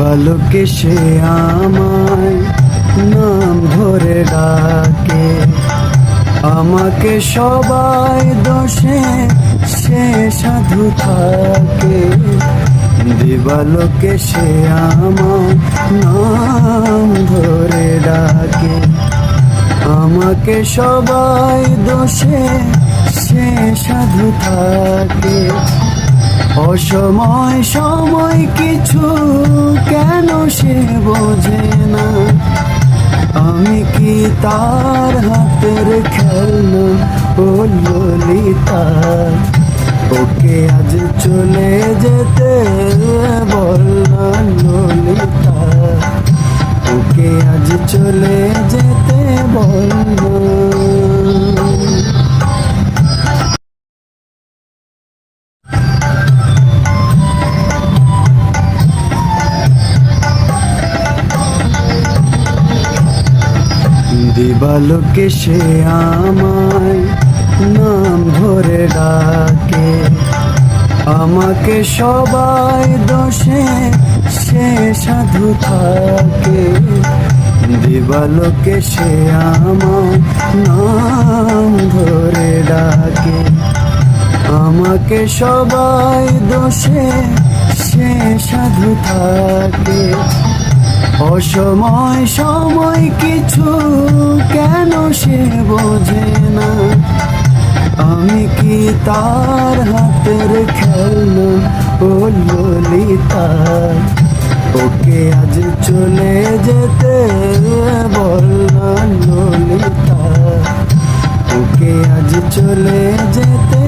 দিবালোকে সে আমায় নাম ধরে ডাকে, আমাকে সবাই দোষে সে সাধু থাকে। দিবালোকে সে আমায় নাম ধরে ডাকে, আমাকে সবাই দোষে সে সাধু থাকে। অসময় সময় কিছু কেন সে বোঝে না, আমি কি তার হাতের খেলনা ও ললিতা। ওকে আজ চলে যেতে বল না ললিতা, ওকে আজ চলে যেতে বল না। দিবালোকে সে আমায় নাম ধরে ডাকে, আমাকে সবাই দোষে সে সাধু থাকে। দিবালোকে সে আমায় নাম ধরে ডাকে, আমাকে সবাই দোষে সে সাধু থাকে। অসময় সময় কিছু কেন সে বোঝে না, আমি কি তার হাতের খেলনা ও ললিতা। ওকে আজ চলে যেতে বল না ললিতা, ওকে আজ চলে যেতে